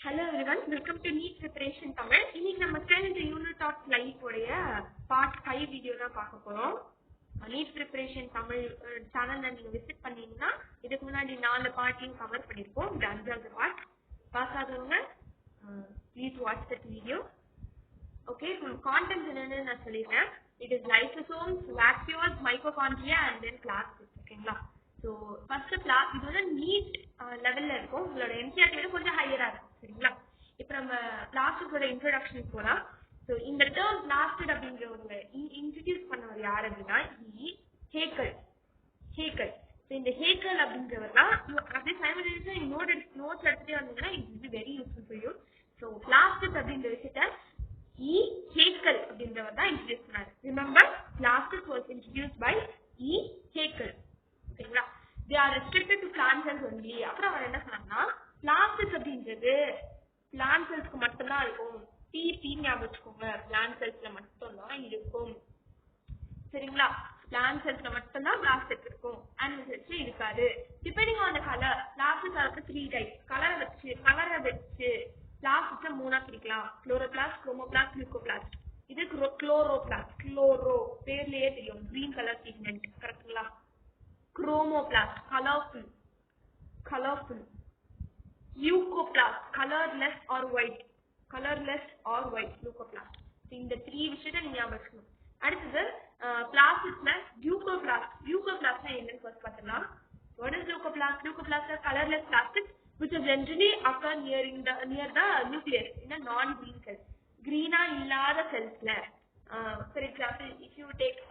Hello everyone, welcome to NEET Preparation Tamil. இன்னைக்கு நம்ம 10th Unit of Life உடைய part 5 video தான் பார்க்க போறோம். NEET Preparation Tamil சேனல்ல நீங்க விசிட் பண்ணீங்கன்னா இதுக்கு முன்னாடி 4 பார்ட்டையும் கவர் பண்ணிருப்போம். இது 5வது பார்ட். பார்க்காதவங்க please watch that video. Okay, content என்னன்னு நான் சொல்லிடுறேன். It is lysosomes, vacuoles, mitochondria and then plastids. ஓகேங்களா? So first class இது வந்து நீட் லெவல்ல இருக்கும். உங்களோட என்சிஆர்டி விட கொஞ்சம் ஹையரா இருக்கும். சரிங்களா? இப்போ நம்ம பிளாஸ்டிக்கோட இன்ட்ரோடக்ஷன் போலாம். ஸோ இந்த டேர்ம் பிளாஸ்டிட் அப்படிங்கிறவங்க இன்ட்ரடியூஸ் பண்ணவர் யார் அப்படின்னா ஹேக்கல். ஸோ இந்த ஹேக்கல் அப்படிங்கிறவர் தான் அப்படியே சைமல்டேனியஸா நோட்ஸ் எடுத்துட்டே வந்தீங்கன்னா it will be very useful for you. So plastid அப்படிங்கிற விஷயத்த ஹேக்கல் அப்படிங்கிறவர் தான் இன்ட்ரடியூஸ் பண்ணாரு. Remember, plastid was introduce by Haeckel. ஓகேங்களா? they are restricted to plant cells only. அப்புறம் அவர் என்ன சொன்னாங்கன்னா பிளாஸ்டிக்ஸ் அப்படின்றது பிளான்ட் செல்ஸ்க்கு மட்டும்தான் இருக்கும். டீ ஞாபகம் வச்சுக்கோங்க, பிளான்ட் செல்ஸ்ல மட்டும்தான் இருக்கும். சரிங்களா? பிளான்ட் செல்ஸ்ல மட்டும்தான் பிளாஸ்டிக் இருக்கும், அனிமல் செல்ஸ்ல இருக்காது. Depending on the colour, plastic அதுக்கு 3 டைப். கலரை வச்சு பிளாஸ்டிக்ல 3ஆ பிரிக்கலாம். Chloroplast, chromoplast, leucoplast. இது குளோரோபிளாஸ்ட். குளோரோ பேர்லயே தெரியும், கிரீன் கலர் பிக்மெண்ட். கரெக்டுங்களா? Chromoplast, colorful. Leucoplast, colorless or white. Leucoplast. இந்த 3 விஷயத்தை நீங்க ஞாபகம் வச்சுக்கணும். அடுத்தது பிளாஸ்டிக்ல leucoplast என்னன்னு ஃபர்ஸ்ட் பார்த்தலாம். What is leucoplast? Leucoplast are colorless plastics which generally occur near the nucleus in a non-green cell. Green-ஆ இல்லாத செல்ஸ்ல, for example, if you take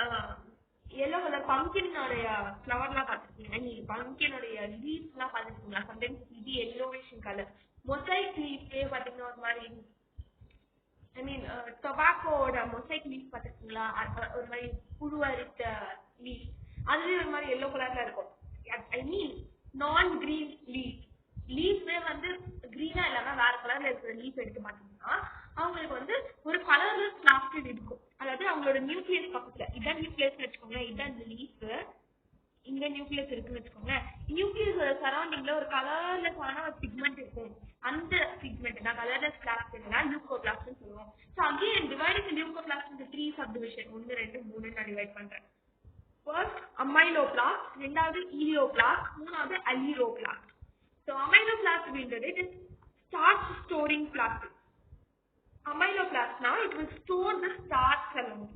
yellow color pumpkin உடைய ஃப்ளவர்லாம் பார்த்துருக்கீங்க. நீங்க பம்கினுடைய லீவ்ஸ்லாம் பார்த்துருக்கீங்களா? சம்டைம்ஸ் இது yellowish கலர். மொசைக் லீஃப்லேயே பார்த்தீங்கன்னா ஒரு மாதிரி, ஐ மீன் டொபாக்கோட மொசைக் லீஃப் பார்த்துருக்கீங்களா? ஒரு மாதிரி புழுவரித்த லீஃப், அதுவே ஒரு மாதிரி எல்லோ கலர்ல இருக்கும். ஐ மீன் நான் கிரீன் லீஃப்லே வந்து கிரீனா இல்லாம வேற கலர்ல இருக்கிற லீஃப் எடுத்து பார்த்தீங்கன்னா அவங்களுக்கு வந்து ஒரு கலர்லெஸ் பிளாஸ்டிக் இருக்கும். அதாவது அவங்களோட நியூக்ளியஸ் பக்கத்துல, இதான் நியூக்ளியஸ் வச்சுக்கோங்க, இதான் இந்த லீஃப், இங்க நியூக்ளியஸ் இருக்குன்னு வச்சுக்கோங்க. நியூக்ளியஸோட சரௌண்டிங்ல ஒரு கலர்லெஸ்ஸான ஒரு பிக்மெண்ட் இருக்கும். அந்த பிக்மெண்ட் தான் கலர்லெஸ் பிளாஸ்டிக் தான் லியூகோபிளாஸ்ட்னு சொல்லுவோம். ஸோ அகைன் டிவைடிங் லியூகோபிளாஸ்ட் இந்த 3 சப்டிவிஷன், 1 2 3 நான் டிவைட் பண்றேன். ஃபர்ஸ்ட் அமைலோபிளாஸ்ட், ரெண்டாவது ஈலியோபிளாஸ்ட், மூணாவது அலீரோபிளாஸ்ட். ஸோ அமைலோபிளாஸ்ட் அப்படின்றது it is starch storing plastic. Amyloblast now it will store the starch alone.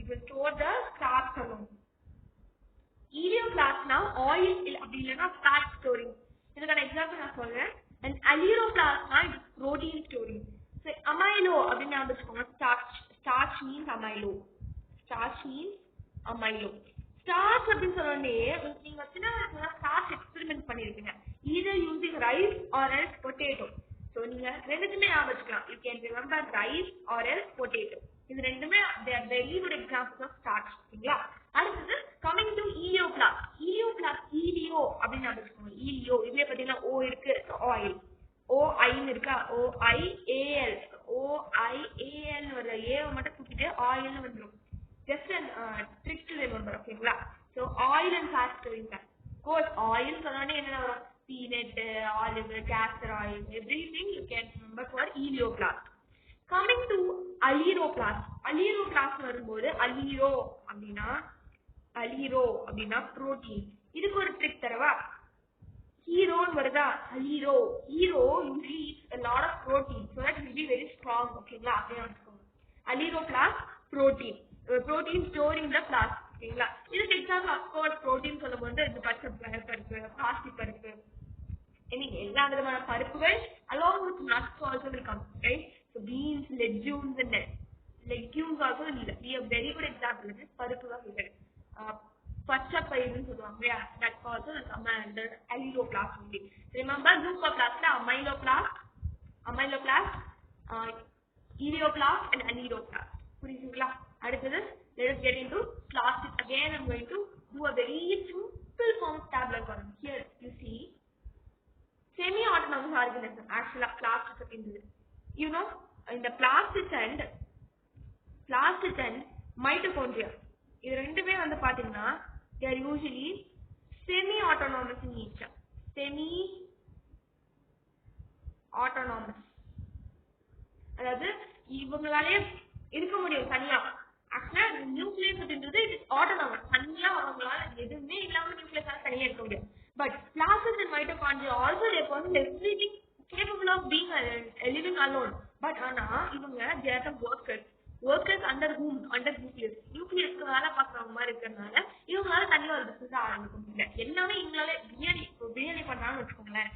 Elioplast now oil அப்படி இல்லைன்னா fat storing. இதுக்கான எக்ஸாம்பிள் நான் சொல்றேன். And aleuroplast now it is protein storing. So amylo அப்படின்னு ஞாபகம் வச்சுக்கோங்க. Starch means amylo. Starch அப்படின்னு சொன்னோடனே நீங்க சின்ன வயசுல starch எக்ஸ்பெரிமெண்ட் பண்ணிருக்கீங்க. either using rice or else potato. So நீங்க ரெண்டுக்குமே ஞாபகம் வச்சுக்கலாம். You can remember rice or else potato. இது ரெண்டுமே they are very good examples of starch. சரிங்களா? அடுத்தது coming to elioplast. Elio அப்படின்னு ஞாபகம் வச்சுக்கோங்க. Elio இதுல பாத்தீங்கன்னா O இருக்கு, oil. OI இருக்கா? OIAL வர A மட்டும் தூக்கிட்டு oil வந்துரும். Just a trick to remember. ஓகேங்களா? So oil and fat storing that. Of course oil சொன்னானே என்ன வரும்? Peanut, olive, castor oil, everything you can remember for elioplast. Coming to aleuroplast வரும்போது alero அப்படின்னா புரோட்டீன். இதுக்கு ஒரு ட்ரிக் தரவா? ஹீரோன்னு வருதா? Hero usually eats a lot of protein so that it will be very strong. ஓகேங்களா? அப்படியே வச்சுக்கோங்க. aleuroplast protein storing the plastic. ஓகேங்களா? இதுக்கு எக்ஸாம்பிள் அப்கோர்ஸ் புரோட்டீன் சொல்லும்போது இந்த பச்சை பருப்பு, பிளாஸ்டிக் பருப்பு, எல்லா விதமான பருப்புகள் along with nuts also will come, right? So beans, legumes and legumes also will be a very good example of this பருப்பு வகைகள். பச்சை பயிர்னு சொல்லுவாங்க இல்லையா? that also will come under aleuroplast only. Remember leucoplastல amyloplast, elioplast and aleuroplast. புரியுதுங்களா? அடுத்தது let us get into plastic. Again I'm going to do a very simple form of tabular column. Here you see semi-autonomous organism. Actually plastic அப்படின்றது you know இந்த plastic and mitochondria இது ரெண்டுமே வந்து பாத்தீங்கன்னா they are usually semi-autonomous in nature. அதாவது இவங்களாலே இருக்க முடியும் தனியா. ஆக்சுவலா நியூக்ளியஸ் அப்படின்றது ஆட்டோனமஸ், தனியா அவங்களால எதுவுமே இல்லாம நியூக்ளியஸால தனியா இருக்க முடியும். But plastids and mitochondria also they possess everything capable of being living alone. But ஆனா இவங்க they are the workers under whom, under நியூக்ளியஸ்க்கு வேலை பார்க்கறவங்க மாதிரி இருக்கிறதுனால இவங்களால தனியா ஒரு பிசினஸ் ஆரம்பிக்க முடியல. எல்லாமே இவங்களால பிரியாணி பண்றாங்கன்னு வச்சுக்கோங்களேன்.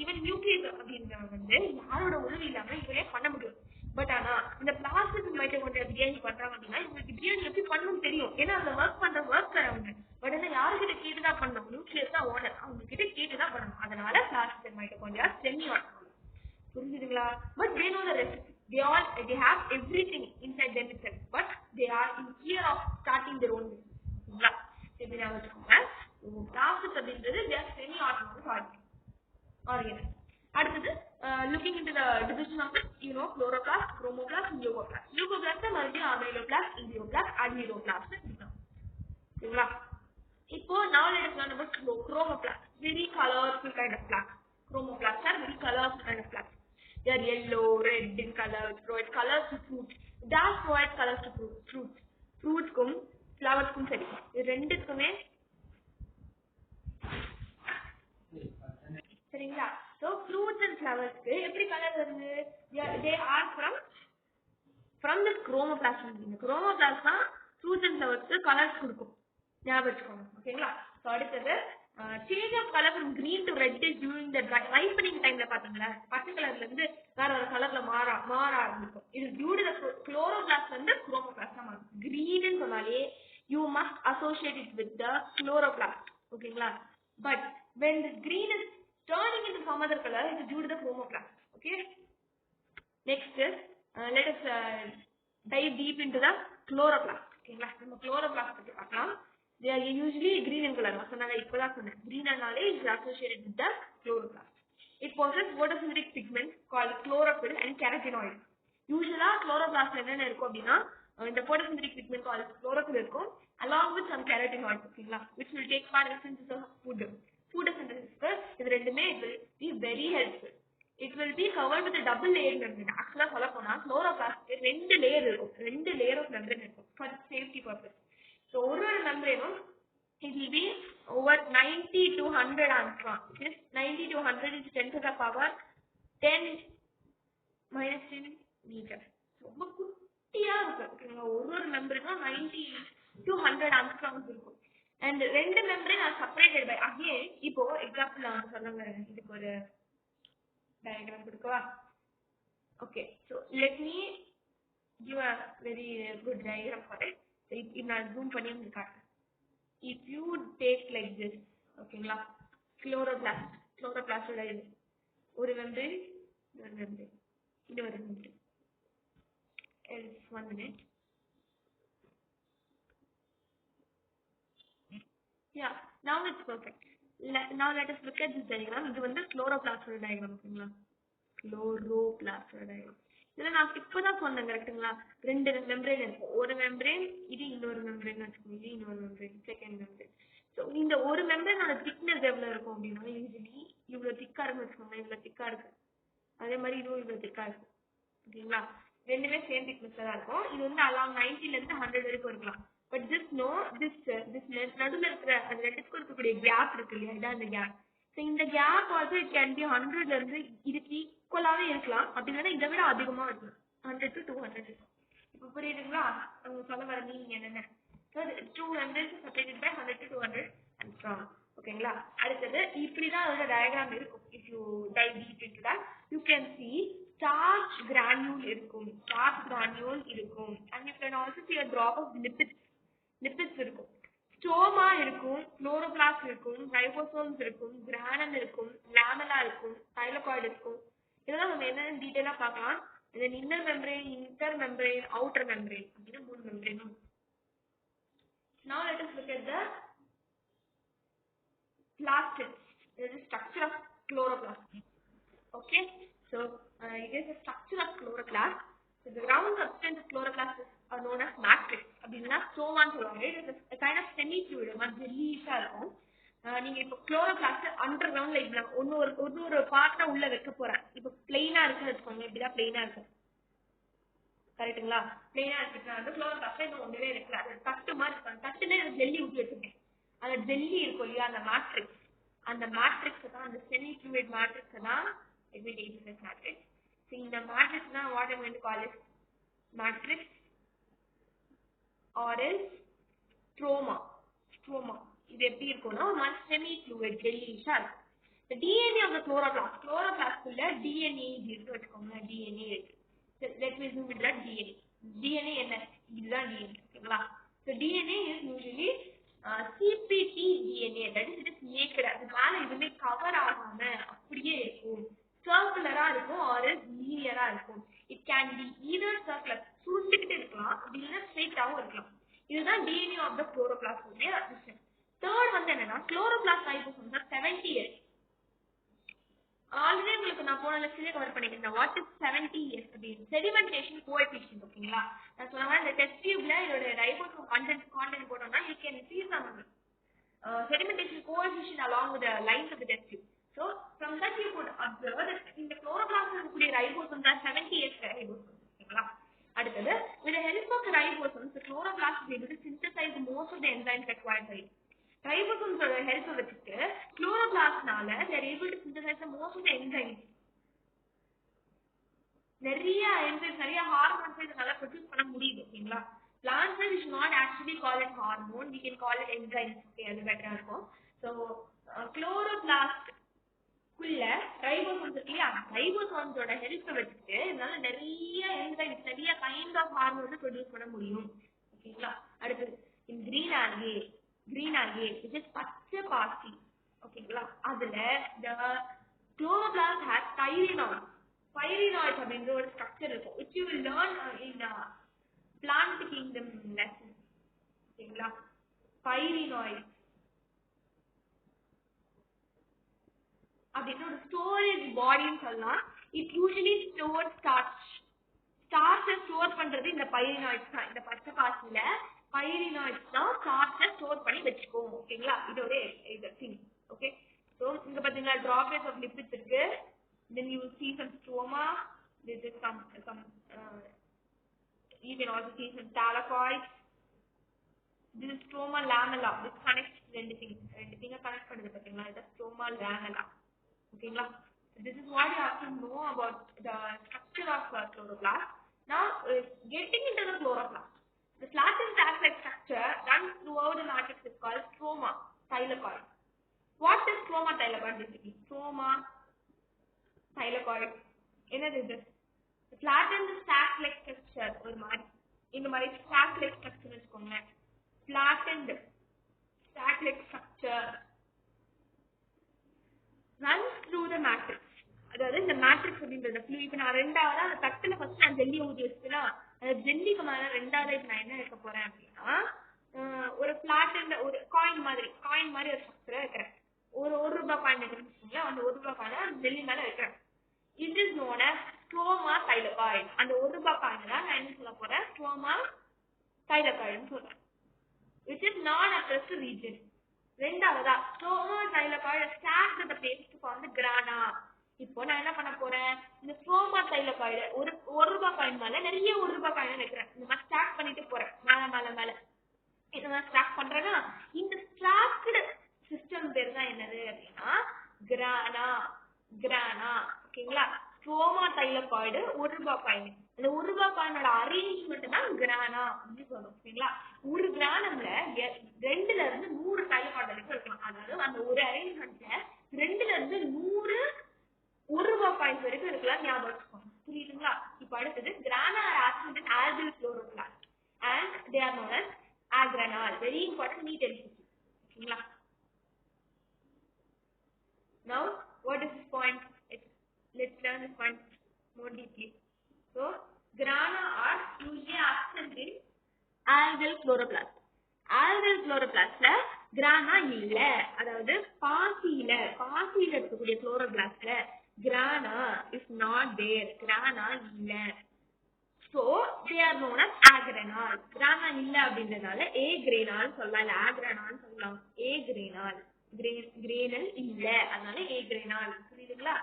ஈவன் நியூக்ளியஸ் அப்படின்றவங்க வந்து யாரோட உதவி இல்லாம இவரே பண்ண முடியும். பட் ஆனா இந்த பிளாஸ்டிக் மைட்டோகாண்ட்ரியா பிரியாணி பண்றாங்க அப்படின்னா இவங்களுக்கு பிரியாணி எப்படி பண்ணணும்னு தெரியும். ஏன்னா அந்த ஒர்க் பண்ற ஒர்க்கர் அவங்க. பட் ஆனா யாருக்கிட்ட கேட்டுதான் பண்ணணும், நியூக்ளியஸ் தான் ஓனர், அவங்க கிட்ட கேட்டுதான் பண்ணணும். அதனால பிளாஸ்டிக் மைட்டோகாண்ட்ரியா செமி ஆட்டோனமஸ். புரிஞ்சுதுங்களா? But they know the recipe. They have everything inside them itself, but they are in fear of starting their own business. ஓகேங்களா? எப்படி ஞாபகம் வச்சுக்கோங்க. பிளாஸ்டிக் அப்படின்றது they are semi autonomous organisms. அடுத்தது looking into the division of chloroplast, chromoplast, leucoplast. Leucoplast மறுபடியும் amyloplast, idioplast, adenoplast இருக்கலாம். ஓகேங்களா? இப்போ now let us learn about chromoplast. Very colorful kind of plast. Chromoplasts are very colorful kind of plants. They are yellow, red in color, provide colors to fruits. Dark provide colors to fruits. Fruits kum, flowers kum sari. இது ரெண்டுக்குமே சரிங்களா? So fruits and flowers க்கு எப்படி colour வருது? They are from the chromoplast. இந்த chromoplast தான் fruits and flowers க்கு colours கொடுக்கும். ஞாபகம் வச்சுக்கோங்க. ஓகேங்களா? So அடுத்தது change of color from green to red is during the ripening time. பாத்தீங்களா, பச்சை கலர்ல இருந்து வேற ஒரு கலர்ல மாற ஆரம்பிக்கும். இது due to the chloroplast வந்து chromoplast தான் மாறும். green ன்னு சொன்னாலே you must associate it with the chloroplast. ஓகேங்களா? But when the green is turning into some other color, it is due to the chromoplast. Okay, next is let us dive deep into the chloroplast. ஓகேங்களா? நம்ம chloroplast பத்தி பார்க்கலாம். They are usually green in color. Green analysis is associated with the chloroplast. It possesses photosynthetic pigments called chlorophyll and carotenoid. Usually, chloroplast is the photosynthetic pigment called chlorophyll along with some carotenoid, which will take part in the synthesis of food. Food synthesis it will be very helpful. It will be covered with a double layer membrane. Actually, chloroplast is two layer of membrane for safety purpose. So, one membrane, it will be over 90 to 100 angstrom. This 90 to 100 is 10 to the power 10 minus 10 meter. So, one membrane 90 to 100 angstroms. And two membrane are separated by, again, ipo example idukku oru diagram kudukava. Okay, so let me give a very good diagram for it. If நான் zoom பண்ணி உங்களுக்கு காட்டுறேன். If you take like this, ஓகேங்களா, chloroplast ஓட இது ஒரு membrane, இன்னொரு membrane, இன்னொரு membrane. Else 1 minute. Yeah, now it's perfect. Now let us look at this diagram. இது வந்து chloroplast ஓட diagram. ஓகேங்களா, chloroplast ஓட diagram. இதுல நான் இப்பதான் சொன்னேன் கரெக்ட்டுங்களா, ரெண்டு மெம்பரேன் இருக்கும். ஒரு மெம்பரேன் இது, இன்னொரு மெம்பரேன் வச்சுக்கோங்க, இது இன்னொரு மெம்பரேன், செகண்ட் மெம்பரேன். ஸோ இந்த ஒரு மெம்பரேனோட திக்னஸ் எவ்வளவு இருக்கும் அப்படின்னா, யூஸ்வலி இவ்வளவு திக்கா இருக்குன்னு வச்சுக்கோங்க, இவ்வளவு திக்கா இருக்கு. அதே மாதிரி இதுவும் இவ்வளவு திக்கா இருக்கும். ஓகேங்களா, ரெண்டுமே சேம் திக்னஸ்ல தான் இருக்கும். இது வந்து அலாங் 90ல இருந்து 100 வரைக்கும் இருக்கலாம். பட் திஸ் நடுவில் இருக்கிற அந்த ரெண்டுக்கும் இருக்கக்கூடிய கேப் இருக்கு இல்லையா, இதான் அந்த கேப். ஸோ இந்த gap also it can be 100ல இருந்து இதுக்கு ஈக்குவலாவே இருக்கலாம். அப்படி இல்லைன்னா இதை விட அதிகமா இருக்கும், 100 to 200 இருக்கும். இப்போ புரியுதுங்களா அவங்க சொல்ல வர மீனிங் என்னென்ன? So 200 separated by 100 to 200 angstrom. ஓகேங்களா, அடுத்தது இப்படிதான் அதோட டயக்ராம் இருக்கும். If you dive deep into that you can see starch granule இருக்கும், and you can also see a drop of lipids இருக்கும், ஸ்டோமா இருக்கும், குளோரோபிளாஸ்ட் இருக்கும், ரைபோசோம்ஸ் இருக்கும், கிரானம் இருக்கும், லாமெல்லா இருக்கும், தைலகாய்டு இருக்கும். இதெல்லாம் நம்ம என்னன்னு டீடைலா பார்க்கலாம். இதன் inner membrane, inter membrane, outer membrane அப்படின்னு 3 மெம்பரேனும். Now let us look at the plastids. This is the structure of chloroplast. Okay, so it is the structure of chloroplast. So the ground substance of chloroplast is known as matrix. அப்படின்னா ஸ்டோமான்னு சொல்லுவாங்க. It is a kind of semi fluid, ஜெல்லிஷா இருக்கும். நீங்க இப்போ chloroplast under கிரவுண்ட்ல இப்ப ஒரு பார்ட்டா உள்ள வைக்க போறேன். இப்போ பிளெயினா இருக்குன்னு வச்சுக்கோங்க, இப்படிதான் பிளெயினா இருக்கும். கரெக்ட்டுங்களா? பிளெயினா இருக்கு. அந்த குளோரோபிளாஸ்ட்ல இன்னும் ஒண்ணுமே இருக்கு. அது தட்டு மாதிரி இருக்கும். தட்டுல ஜெல்லி ஊற்றி வச்சிருக்கேன். அந்த ஜெல்லி இருக்கும் இல்லையா, அந்த மேட்ரிக்ஸ், அந்த மேட்ரிக்ஸ் தான், அந்த செமி ஃப்ளூயிட் மேட்ரிக்ஸ் தான் எபிடெர்மிஸ் மேட்ரிக்ஸ். இந்த மேட்ரிக்ஸ் தான் what I'm going to call it matrix or else stroma. Stroma இது எப்படி இருக்கும்னா ஒரு செமி ஃப்ளூயிட் ஜெல்லிஷா இருக்கும். The DNA of the chloroplast. Chloroplast குள்ள DNA இருக்கு வச்சுக்கோங்க. DNA இருக்கு. Let me zoom in that DNA. DNA என்ன? இதுதான் DNA. ஓகேங்களா? So DNA is usually CPT DNA. That is, it is naked. அது மேல எதுவுமே கவர் ஆகாம அப்படியே இருக்கும். சர்க்குலரா இருக்கும் or லீனியரா இருக்கும். It can be either circular, சுருண்டுகிட்டு இருக்கலாம், அப்படி இல்லைன்னா ஸ்ட்ரெயிட்டாவும் இருக்கலாம். இதுதான் DNA of the chloroplast உடைய விஷயம். தேர்ட் வந்து என்னன்னா chloroplast ரைபோசோம்ஸ் 70S. ஆல்ரெடி உங்களுக்கு நான் போன லெக்சர்லயே கவர் பண்ணிக்கிறேன். வாட் இஸ் 70S அப்படின்னு செடிமெண்டேஷன் கோஎஃபிஷியன்ட். ஓகேங்களா? நான் சொன்ன மாதிரி இந்த டெஸ்ட் டியூப்ல இதோட ரைபோசோம் கான்டென்ட் போட்டோம்னா you can see some sedimentation coefficient along the lines of the test tube. So from that you could observe that in the chloroplast இருக்கக்கூடிய ribosome தான் 70S ரைபோசோம். ஓகேங்களா? அடுத்தது with the help of the ribosomes the chloroplast is able to synthesize most of the enzymes required for it. Ribosomes help வச்சுட்டு chloroplastனால they are able to synthesize the most of the enzymes. நிறைய enzymes, நிறைய hormones இதனால produce பண்ண முடியுது. ஓகேங்களா? Plants we should not actually call it hormone, we can call it enzymes. Okay, அது பெட்டரா இருக்கும். So chloroplast குள்ள ரைபோசோம்ஸ் இருக்கு இல்லையா, ரைபோசோம்ஸோட ஹெல்ப் வச்சுட்டு இதனால நிறைய என்சைம்ஸ், நிறைய கைண்ட் ஆஃப் ஹார்மோன்ஸ் ப்ரொடியூஸ் பண்ண முடியும். ஓகேங்களா? அடுத்தது in green algae which is பச்சை பாசி. ஓகேங்களா? அதுல the chloroplast has pyrenoids. Pyrenoids அப்படின்ற ஒரு ஸ்ட்ரக்சர் இருக்கும் which you will learn in plant kingdom lesson. ஓகேங்களா? pyrenoids அப்படின்ற ஒரு ஸ்டோரேஜ் பாடின்னு சொல்லலாம். இட் யூசுவலி ஸ்டோர் ஸ்டார்ச்சை ஸ்டோர் பண்றது இந்த பைரினாய்ட்ஸ் தான். இந்த பச்சை பாசில பைரினாய்ட்ஸ் தான் ஸ்டார்ச்சை ஸ்டோர் பண்ணி வச்சுக்கோம். ஓகேங்களா? இதோட இது திங். ஓகே, ஸோ இங்க பாத்தீங்கன்னா ட்ராப்லெட்ஸ் ஆஃப் லிப்பிட்ஸ் இருக்கு. Then you see some stroma. This is some you can also see some thalakkoids. This is stroma lamella. This connects ரெண்டு thing கனெக்ட் பண்ணுது பாத்தீங்களா, இது stroma lamella. ஓகேங்களா? This is what you have to know about the structure of chloroplast. Now getting into the chloroplast, the flattened sac-like structure runs throughout the matrix is called stroma thylakoid. What is stroma thylakoid basically? Stroma thylakoid என்னது இது? flattened sac-like structure. ஒரு மாதிரி இந்த மாதிரி sac-like structure வச்சுக்கோங்க. flattened sac-like structure runs through the matrix. அதாவது இந்த matrix அப்படின்றது ஃப்ளூயிட். இப்போ நான் ரெண்டாவது அந்த தட்டுல ஃபர்ஸ்ட் நான் ஜெல்லி ஊற்றி வச்சுன்னா அந்த ஜெல்லிக்கு மேல ரெண்டாவது இப்போ நான் என்ன வைக்க போறேன் அப்படின்னா ஒரு ஃபிளாட் ஒரு காயின் மாதிரி ஒரு ஸ்ட்ரக்சரா வைக்கிறேன். ஒரு ரூபாய் காயின் வச்சுக்கோங்களேன். அந்த ஒரு ரூபாய் காயினை அந்த ஜெல்லி மேல வைக்கிறேன். It is known as stroma thylakoid. அந்த ஒரு ரூபாய் காயின் தான் நான் என்ன சொல்ல போறேன், ஸ்ட்ரோமா தைலகாய்டுன்னு சொல்றேன். which is non-oppressed region. ரெண்டாவதா stroma thylakoid stacked at the place to form the grana. இப்போ நான் என்ன பண்ண போறேன், இந்த ஸ்ட்ரோமா தைலகாய்டு ஒரு ரூபாய் காயின் மேல நிறைய ஒரு ரூபாய் காயின் வைக்கிறேன். இந்த மாதிரி ஸ்டாக் பண்ணிட்டு போறேன் மேல இந்த மாதிரி ஸ்டாக் பண்றேன்னா இந்த ஸ்டாக்டு சிஸ்டம் பேர் தான் என்னது அப்படின்னா கிரானா. ஓகேங்களா? ஸ்ட்ரோமா தைலகாய்டு ஒரு ரூபாய் காயின், அந்த ஒரு ரூபாய் காயினோட அரேஞ்ச்மெண்ட் தான் கிரானா அப்படின்னு சொல்றோம். ஓகேங்களா? ஒரு கிரானம்ல 2ல இருந்து 100 தைலகாய்டு வரைக்கும் இருக்கலாம். அதாவது அந்த ஒரு அரேஞ்ச்மெண்ட்ல 2ல இருந்து 100 ஒரு ரூபாய் காயின் வரைக்கும் இருக்கலாம். ஞாபகம் வச்சுக்கோங்க. புரியுதுங்களா? இப்ப அடுத்தது grana are absent in algal chloroplast and they are known as agranal. Very important neat entity. ஓகேங்களா? Now what is this point? Let's learn this point more deeply. So grana are usually absent in algal chloroplast. algal chloroplastல grana இல்ல. அதாவது பாசியில இருக்கக்கூடிய chloroplastல kirana is not there. Kirana இல்ல. So they are known as agranal. Kirana இல்ல அப்படின்றதால agranal சொல்லலாம், இல்ல agranal சொல்லலாம். agranal கிரேனல் இல்ல, அதனால agranal. புரியுதுங்களா?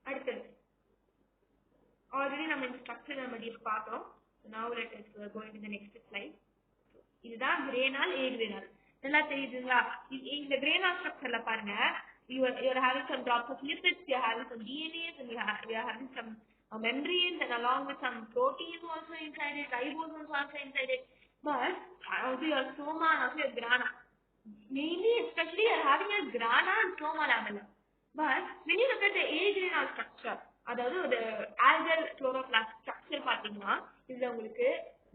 அடுத்தது ஆல்ரெடி நம்ம இந்த ஸ்ட்ரக்சர் நம்ம டீப் பார்த்தோம். now let us go into the next slide. இதுதான் கிரேனால் ஏ கிரேனால். நல்லா தெரியுதுங்களா? இந்த கிரேனால் ஸ்ட்ரக்சர்ல பாருங்க, you're having some drops of lipids, you're having some DNAs, and you're having some membranes, and along with some proteins also inside it, ribosomes also inside it. But also your soma and also your grana, mainly especially you're having a grana and soma lamella. But when you look at the agrenal structure, அதாவது ஒரு algal chloroplast structure பாத்தீங்கன்னா இதுல உங்களுக்கு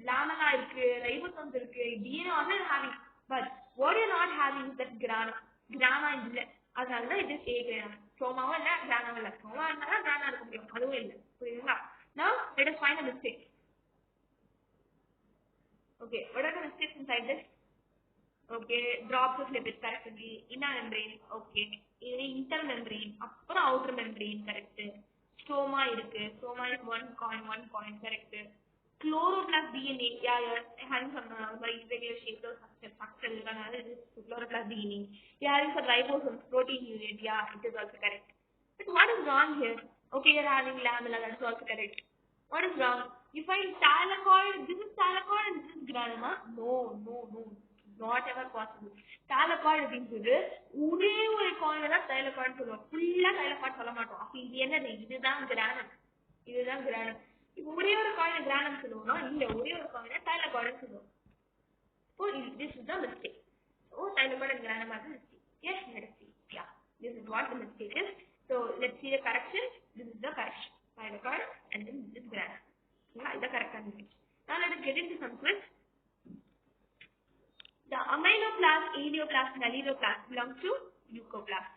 lamella இருக்கு, ribosomes இருக்கு, DNA all are having. But what you're not having is that grana இல்ல. அதனாலதான் இது agrenal. சோமாவும் இல்ல, கிரானாவும் இல்ல. சோமா இருந்தாலும் கிரானா இருக்க முடியும், அதுவும் இல்ல. புரியுதுங்களா? Now let us find a mistake. Okay, what are the mistakes inside this? Okay, drops of lipids correctly, inner membrane, okay, internal membrane, அப்புறம் outer membrane, correct. Stroma இருக்கு, stroma is one coin, correct. Chloroplast DNA, yeah, having some irregular shape or structure, this is chloroplast DNA. Yeah, having some ribosomes, protein unit, yeah, it is also correct. But what is wrong here? Okay, you're having lamella, that's also correct. What is wrong? You find thylakoid, this is thylakoid and this is grana. No, not ever possible. Thylakoid அப்படிங்கிறது ஒரே ஒரு காயினை தான் thylakoid சொல்லுவோம், ஃபுல்லா thylakoid சொல்ல மாட்டோம். அப்ப இது என்னது? இதுதான் கிரானம். இப்போ ஒரே ஒரு காயினை கிரானம் சொல்லுவோம்னா இல்ல, ஒரே ஒரு காயினை thylakoid சொல்லுவோம். So this is the mistake. So thylakoid and granum are the mistake. Yes, let us see. Yeah, this is what the mistake is. So let's see the correction. This is the correction. Thylakoid and then this is granum. Yeah, is the correct answer. Now let us get into some quiz. The amyloplast, aneoplast, and alloplast belong to leucoplast.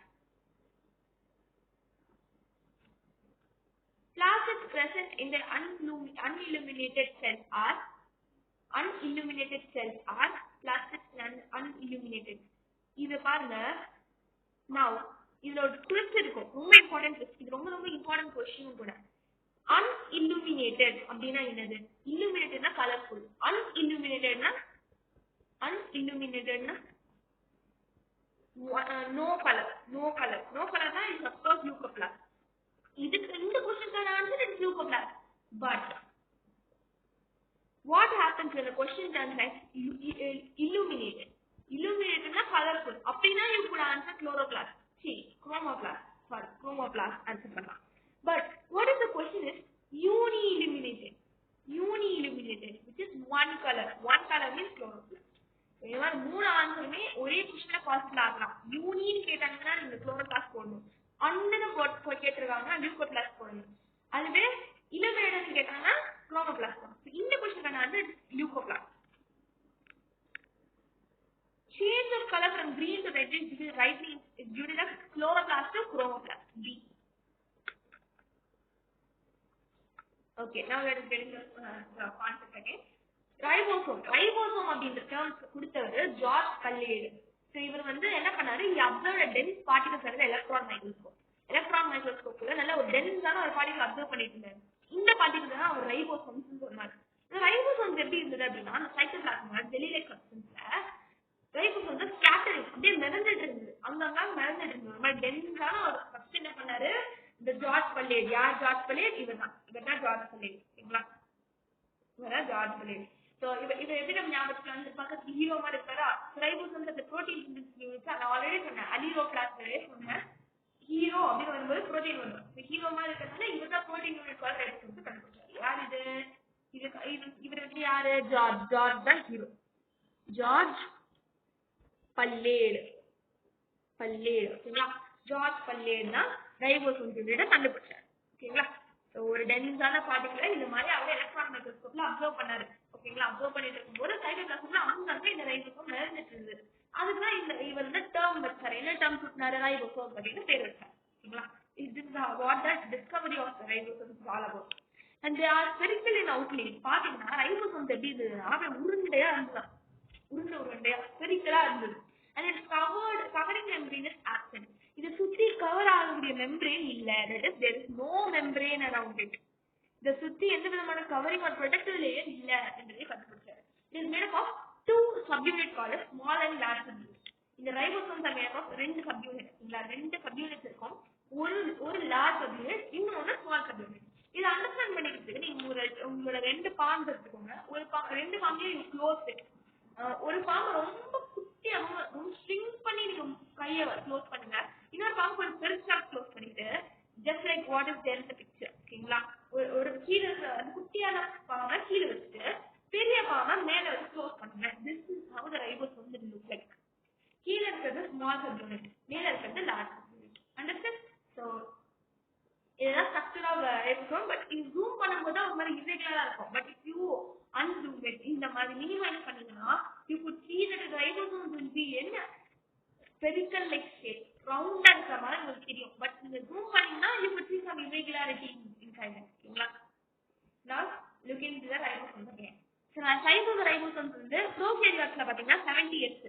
Plastids present in the unilluminated cells are plastids and unilluminated. இது பாருங்க. Now இதுல ஒரு twist இருக்கும், ரொம்ப important twist. இது ரொம்ப important question கூட. Unilluminated அப்படினா என்னது? Illuminatedனா கலர்ஃபுல், unilluminatedனா no color தான் is of course leucoplast. இதுக்கு இந்த क्वेश्चनக்கான answer is leucoplast. But what happens when the question turns like illuminated na colorful, அப்படினா you could answer chloroplast, chromoplast answer பண்ணலாம். But what if the question is uniilluminated which is one color means chloroplast. இந்த மாதிரி மூணு ஆன்சருமே ஒரே क्वेश्चनல possible ஆகலாம். யூனின்னு கேட்டாங்கன்னா நீங்க chloroplast போடணும், அன்னத கேட்டிருக்காங்கன்னா லியூகோபிளாஸ்ட் போடணும். அதுவே இல்லுமினேட்டட்னு கேட்டாங்கன்னா குளோரோபிளாஸ்ட் போடணும். இந்த क्वेश्चनக்கான answer leucoplast. Change of color from green to reddish is rightly is due to the chloroplast to chromoplast. B. Okay, now let us get into the concept again. Ribosome அப்படின்ற terms கொடுத்தவர் George கல்லேடு. So இவர் வந்து என்ன பண்ணாரு, he observed a dense particles under electron microscope நல்ல ஒரு டென்ஸான ஒரு particle observe பண்ணிட்டு இருந்தாரு. இந்த பார்ட்டிகல் தான் அவர் ரைபோசோம்ஸ் சொன்னாரு. இந்த ரைபோசோம்ஸ் எப்படி இருந்தது அப்படின்னா, அந்த சைட்டோபிளாஸ்ம்ல ஜெல்லி லைக் சப்ஸ்டன்ஸ்ல ரைபோசோம்ஸ் ஸ்கேட்டரிங் அப்படியே மிதந்துட்டு இருந்தது, அங்கங்க மிதந்துட்டு இருந்தது. ஒரு மாதிரி டென்ஸான ஒரு ஃபர்ஸ்ட் என்ன பண்ணாரு, இந்த ஜார்ஜ் கல்லேடு. யார் ஜார்ஜ் கல்லேடு? இவர்தான் ஜார்ஜ் கல்லேடு. ஓகேங்களா, இவரா ஜார்ஜ் கல்லேடு. So இவர் எப்படி நம்ம ஞாபகத்துக்கு வந்து பக்கத்து ஹீரோ மாதிரி இருக்காரா? ரைபோசோம்ஸ் அந்த புரோட்டீன் சிந்தசிஸ் நான் ஆல்ரெடி சொன்னேன், அலிரோபிளாஸ்ட்லயே சொன்னேன். ஹீரோ அப்படின்னு வரும்போது புரோட்டீன் வரும். ஹீரோ மாதிரி இருக்கிறதுனால இவர் தான் புரோட்டீன் யூனிட் கால் ரைபோசோம்ஸ் கண்டுபிடிச்சாரு. யார் இது? இவர் வந்து யாரு? ஜார்ஜ் தான் ஹீரோ. ஜார்ஜ் பல்லேடு. ஓகேங்களா, ஜார்ஜ் பல்லேடு தான் ரைபோசோம்ஸ் யூனிட்டை கண்டுபிடிச்சாரு. ஓகேங்களா, ஒரு டென்ஸான பார்ட்டிகளை இந்த மாதிரி அவர் எலக்ட்ரான் மைக்ரோஸ்கோப்ல அப்சர்வ் பண்ணாரு. ஓகேங்களா, அப்சர்வ் பண்ணிட்டு இருக்கும்போது சைட்டோபிளாஸ்ம்ல அங்கங்க இந்த ரைபோசோம் நிறைஞ்சிட்டு இருந்தது. அதுதான் இவர் வந்து டேர்ம் வச்சாரு. என்ன டேர்ம் கொடுத்தாரு? ரைபோசோம் அப்படின்னு பேர் வச்சாரு. ஓகேங்களா, this is what the discovery of the ribosomes is all about. And they are spherical in outline. பாத்தீங்கன்னா ரைபோசோம்ஸ் எப்படி இருந்ததுன்னா உருண்டையா இருந்தது, உருண்டையா ஸ்பெரிக்கலா இருந்தது. And it's covering membrane is absent. இது சுத்தி கவர் ஆகக்கூடிய மெம்பரேன் இல்ல. that is there is no membrane around it. இத சுத்தி எந்த விதமான கவரிங் ஆர் ப்ரொடெக்டிவ் லேயர் இல்ல அப்படின்றதை கண்டுபிடிச்சாரு. It is made up of two subunit called small and large subunits. இந்த ribosomes are made up of ரெண்டு subunits. இல்ல ரெண்டு subunits இருக்கும். ஒரு large subunit, இன்னொரு small subunit. இத அண்டர்ஸ்டாண்ட் பண்ணிக்கிறதுக்கு நீங்க யூ க்ளோஸ் இட். ஒரு பாம்பு ரொம்ப குட்டியா ரொம்ப ஸ்ட்ரிங் பண்ணி நீங்க கையை க்ளோஸ் பண்ணுங்க. இன்னொரு பாம்பு கொஞ்சம் பெருசா க்ளோஸ் பண்ணிட்டு just like what is there இந்த பிக்சர். ஓகேங்களா? ஒரு கீழே குட்டியான பாம்பை கீழே வச்சுட்டு பெரிய பாம்பை மேல வச்சு க்ளோஸ் பண்ணுங்க. This is how the ribosome look like. கீழே இருக்கிறது ஸ்மால் சப்யூனிட், மேல இருக்கிறது லார்ஜ் சப்யூனிட். அண்டர்ஸ்டாண்ட்? ஸோ இதுதான் ஸ்ட்ரக்சர் ஆஃப் ரைபோசோம். பட் இது ஜூம் பண்ணும்போது ஒரு மாதிரி இர்ரெகுலரா இருக்கும். பட் இஃப் யூ அன்ஜூம் இட், இந்த மாதிரி மினிமைஸ் பண்ணீங்கன்னா you good see that the ribosomes will be in spherical like shape, ரவுண்டா இருக்கிற மாதிரி உங்களுக்கு தெரியும். பட் நீங்க ஜூம் பண்ணீங்கன்னா you could see some irregularity inside it. ஓகேங்களா? Now look into the ribosomes again. So size of the ribosomes வந்து ப்ரோகாரியோட்ஸ்ல பாத்தீங்கன்னா 70 years,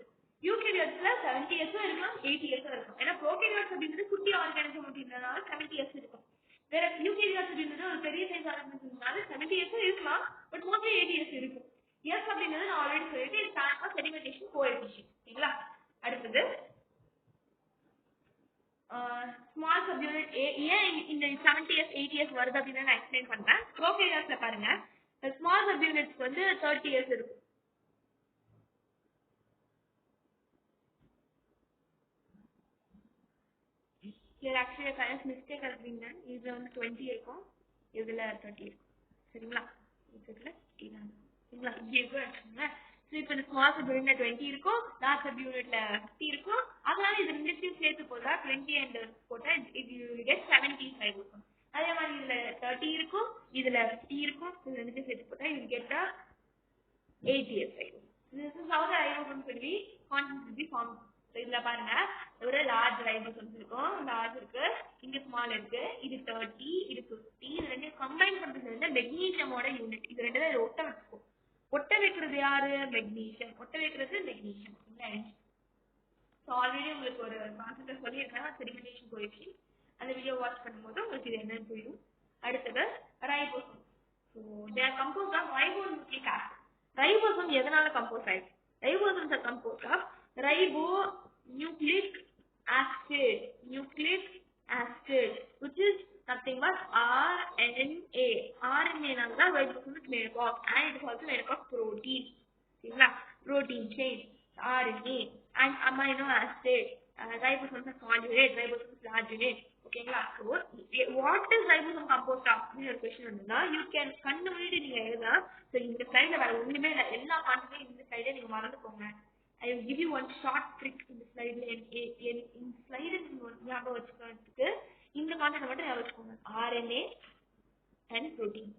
யூகாரியோட்ஸ்ல 70 years இருக்கும், 80 years இருக்கும். ஏன்னா ப்ரோகாரியோட்ஸ் அப்படிங்கிறது குட்டி ஆர்கானிசம் அப்படின்றதுனால 70 years இருக்கும். வேற யூகாரியோட்ஸ் அப்படின்றது ஒரு பெரிய சைஸ் ஆர்கானிசம்னால 70 years இருக்கலாம், பட் மோஸ்ட்லி 80 years இருக்கும். எஸ் அப்படின்றது நான் ஆல்ரெடி சொல்லிட்டு இது ஸ்டாண்ட் ஃபார் செடிமெண்டேஷன் கோஎஃபிஷியன்ட். ஓகேங்களா? அடுத்தது ஸ்மால் சப்யூனிட் ஏன் இந்த 70 years 80 years வருது அப்படின்னு நான் எக்ஸ்பிளைன் பண்றேன். ப்ரோகாரியோட்ஸ்ல பாருங்க, ஸ்மால் சப்யூனிட்ஸ்க்கு வந்து 30 years இருக்கும். Here actually a kind of mistake has been done. இதுல வந்து 20 இருக்கும், இதுல 30 இருக்கும். சரிங்களா? இதுல சரிங்களா? சரிங்களா? ஸோ இப்போ இந்த ஸ்மால் சப்யூனிட்ல 20 இருக்கும், லார்ஜ் சப்யூனிட்ல 50 இருக்கும். அதனால இது ரெண்டுத்தையும் சேர்த்து போட்டா 20 and போட்டா இது கெட் 75 இருக்கும். அதே மாதிரி இதுல 30 இருக்கும், இதுல 50 இருக்கும், இது ரெண்டுத்தையும் சேர்த்து போட்டா இது கெட் 80 இருக்கும். This is how the ribosomes will be constants will be formed. இதுல பாருங்க ஒரு லார்ஜ் ரைபோசோம்ஸ் இருக்கும், லார்ஜ் இருக்கு, இங்க ஸ்மால் இருக்கு, இது 30, இது 50, இது ரெண்டு கம்பைன் பண்றது வந்து மெக்னீசியமோட யூனிட். இது ரெண்டு தான் ஒட்ட வச்சுக்கும். ஒட்ட வைக்கிறது யாரு? மெக்னீசியம். ஒட்ட வைக்கிறது மெக்னீசியம். ஸோ ஆல்ரெடி உங்களுக்கு ஒரு கான்செப்ட் சொல்லியிருக்காங்க செடிமெண்டேஷன் கோஎஃபிஷியன்ட். அந்த வீடியோ வாட்ச் பண்ணும்போது உங்களுக்கு இது என்னன்னு புரியும். அடுத்தது ribosome. So they are composed of ribonucleic acid. Ribosome எதனால கம்போஸ் ஆயிடுச்சு? Ribosomes are composed of ribonucleic acid, nucleic acid, which is nothing but RNA. RNA நால ribosome is made up of, and it is also made up of protein. சரிங்களா? protein chain, RNA and amino acid. Ribosomes are small unit, ribosomes is large unit. ஓகேங்களா? So what is ribosome composed of? ஒரு question வந்தா you can கண்ணு மூடி நீங்க எழுதலாம். So இந்த ஸ்லைட்ல வேற ஒண்ணுமே இல்ல, எல்லா கான்செப்ட்டும் இந்த ஸ்லைடே நீங்க மறந்துக்கோங்க. I will give you one short trick in the slide. In slide ஞாபகம் வச்சுக்கிறதுக்கு இந்த கான்செப்ட் மட்டும் ஞாபகம் வச்சுக்கோங்க. RNA and protein.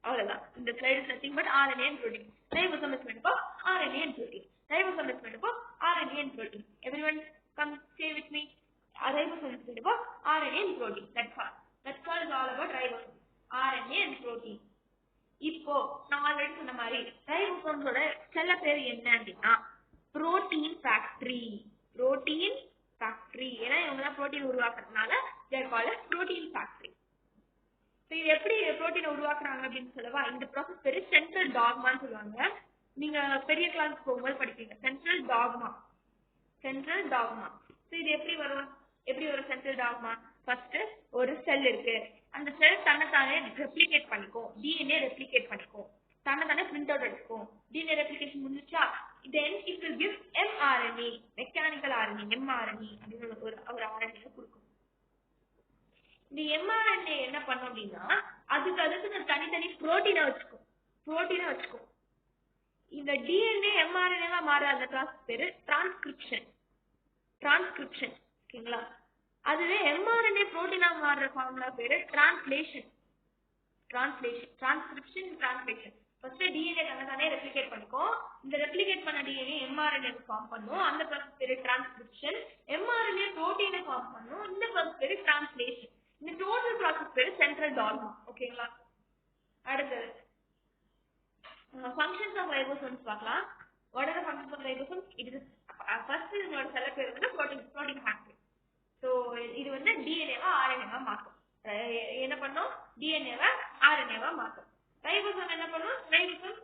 அவ்வளவுதான். இந்த slide is nothing but RNA and protein. Ribosome is made up of RNA and protein. Ribosome is made up of RNA and protein. Everyone come say with me. Ribosome is made up of RNA and protein. That's all. That's all is all about ribosome. RNA and protein. இப்போ நான் already சொன்ன மாதிரி ரைபோசோம்ஸோட செல்ல பேர் என்ன அப்படின்னா protein factory. Protein factory, ஏன்னா இவங்க தான் protein உருவாக்குறதுனால they are called as protein factory. இது எப்படி புரோட்டீனை உருவாக்குறாங்க அப்படின்னு சொல்லவா? இந்த ப்ராசஸ் பேரு சென்ட்ரல் டாக்மான்னு சொல்லுவாங்க. நீங்க பெரிய கிளாஸ் போகும்போது படிப்பீங்க சென்ட்ரல் டாக்மா. Central dogma. இது எப்படி வரும்? Central dogma? ஃபர்ஸ்ட் ஒரு செல் இருக்கு, அந்த செல் தன்னைத்தானே ரெப்ளிகேட் பண்ணிக்கும், டிஎன்ஏ ரெப்ளிகேட் பண்ணிக்கும், தன்னைத்தானே பிரிண்ட் அவுட் எடுக்கும். டிஎன்ஏ ரெப்ளிகேஷன் முடிஞ்சுச்சா, then it will give mRNA, mechanical RNA, mRNA அப்படின்னு ஒரு ஆர்என்ஏ கொடுக்கும். இந்த mRNA என்ன பண்ணும் அப்படின்னா அதுக்கு தனித்தனி புரோட்டீனை வச்சுக்கும். இந்த டிஎன்ஏ mRNA மாற அந்த ப்ராசஸ் பேரு டிரான்ஸ்கிரிப்ஷன். ஓகேங்களா? அதுவே mRNA புரோட்டீனா மாறுற ஃபார்முலா பேரு translation. Transcription, translation. First DNA தன்னைத்தானே ரெப்ளிகேட் பண்ணிக்கும், இந்த ரெப்ளிகேட் பண்ண டிஎன்ஏ mRNA ஃபார்ம் பண்ணும், அந்த ப்ராசஸ் பேரு டிரான்ஸ்கிரிப்ஷன். mRNA புரோட்டீனை ஃபார்ம் பண்ணும், இந்த ப்ராசஸ் பேரு டிரான்ஸ்லேஷன். இந்த டோட்டல் ப்ராசஸ் பேரு சென்ட்ரல் டாக்மா. ஓகேங்களா? அடுத்தது functions of ribosomes பார்க்கலாம். What are the functions of ribosomes? It is first இதோட செல்ல பேர் வந்து protein factory. So இது வந்து டிஎன்ஏவா ஆர்என்ஏவா மாற்றும். என்ன பண்ணும்? டிஎன்ஏவா ஆர்என்ஏவா மாற்றும். ரைபோசோம் என்ன பண்ணும்? ரைபோசோம்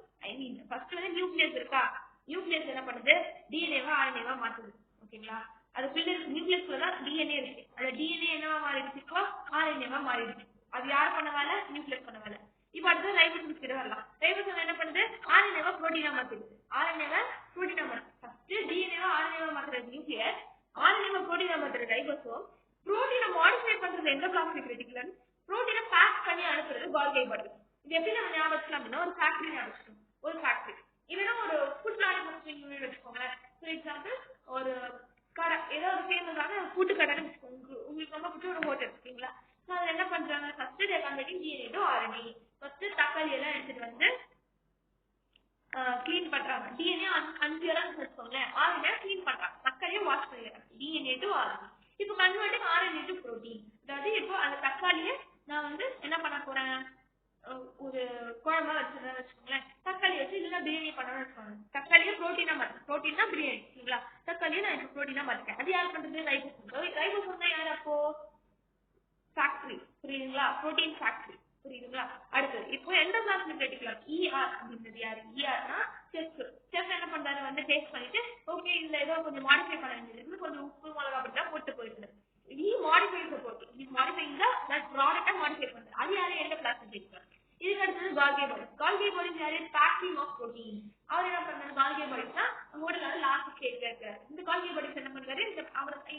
ஃபர்ஸ்ட் வந்து நியூக்ளியஸ் இருக்கா, நியூக்ளியஸ் என்ன பண்ணுது? டிஎன்ஏவா ஆர்என்ஏவா மாற்றுது. ஓகேங்களா? அதுக்குள்ள நியூக்ளியஸ்ல தான் டிஎன்ஏ இருக்கு. அந்த டிஎன்ஏ என்னவா மாறிடுச்சு? இப்போ ஆர்என்ஏவா மாறிடுச்சு. அது யார் பண்ண வேலை? நியூக்ளியஸ் பண்ண வேலை. இப்போ அடுத்து ரைபோசோம்ஸ் கிட்ட வரலாம். ரைபோசோம் என்ன பண்ணுது? ஆர்என்ஏவை புரோட்டீனா மாத்துது. ஆர்என்ஏவை புரோட்டீனா மாத்துது. ஃபர்ஸ்ட் டிஎன்ஏவை ஆர்என்ஏவை மாத்துறது நியூக்ளியஸ், ஆர்என்ஏவை புரோட்டீனா மாத்துறது ரைபோசோம். புரோட்டீனை மாடிஃபை பண்றது எண்டோபிளாஸ்மிக் ரெட்டிகுலம், புரோட்டீனை பேக் பண்ணி அனுப்புறது கோல்கி பாடி. இது எப்படி நம்ம ஞாபகம் வச்சுக்கலாம் அப்படின்னா, ஒரு ஃபேக்டரி ஞாபகம் வச்சுக்கணும். ஒரு ஃபேக்டரி இல்லைன்னா ஒரு ஃபுட் மேனுஃபேக்சரிங் யூனிட் வச்சுக்கோங்க. ஃபார் எக்ஸாம்பிள் ஒரு கடை, ஏதோ ஒரு ஃபேமஸான கூட்டு கடைன்னு வச்சுக்கோங்க. உங்களுக்கு ரொம்ப பிடிச்ச ஒரு ஹோட்டல் இருக்கீங்களா? ஸோ அதில் என்ன பண்றாங்க? First they converting DNA to RNA. First தக்காளி எல்லாம் எடுத்துட்டு வந்து கிளீன் பண்றாங்க. டிஎன்ஏ 5 இடம் வச்சுக்கோங்களேன், ஆர்என்ஏ கிளீன் பண்றாங்க, தக்காளியை வாஷ் பண்ணிடுறாங்க. DNA to RNA. இப்போ கன்வெர்ட்டிங் ஆர்என்ஏ டு புரோட்டீன். அதாவது இப்போ அந்த தக்காளியை நான் வந்து என்ன பண்ண போறேன்? ஒரு குழம்பா வச்சுதான் வச்சுக்கோங்களேன். தக்காளி வச்சு இல்லைன்னா பிரியாணி பண்ணணும்னு வச்சுக்கோங்க. தக்காளியை புரோட்டீனா மாத்து. புரோட்டீனா பிரியாணி சரிங்களா? தக்காளியை நான் இப்போ புரோட்டீனா மாத்திட்டேன். அது யார் பண்றது? ரைபோசோம். ரைபோசோம் தான் யார் அப்போ? ஃபேக்டரி. புரியுதுங்களா? Protein factory. புரியுதுங்களா? அடுத்தது இப்போ எண்டோபிளாஸ்மிக் ரெட்டிகுலம், இஆர் அப்படின்றது யாரு? இஆர்னா செஃப். செஃப் என்ன பண்றாரு? வந்து டேஸ்ட் பண்ணிட்டு ஓகே இதுல ஏதோ கொஞ்சம் மாடிஃபை பண்ண வேண்டியது, கொஞ்சம் உப்பு மிளகா அப்படிதான் போட்டு போயிருக்காரு. he modifies the protein. He is modifying that product modify பண்றது. அது யாரு? Endoplasmic reticulum. இதுக்கு அடுத்தது கால்கி பாடிஸ். கால்கி பாடிஸ் யாரு? Packing of protein. அவர் என்ன பண்றாரு? கால்கி பாடிஸ்னா ஹோட்டல்ல லாஸ்ட் ஸ்டேஜ்ல இருக்காரு. இந்த கால்கி பாடிஸ் என்ன பண்றாரு?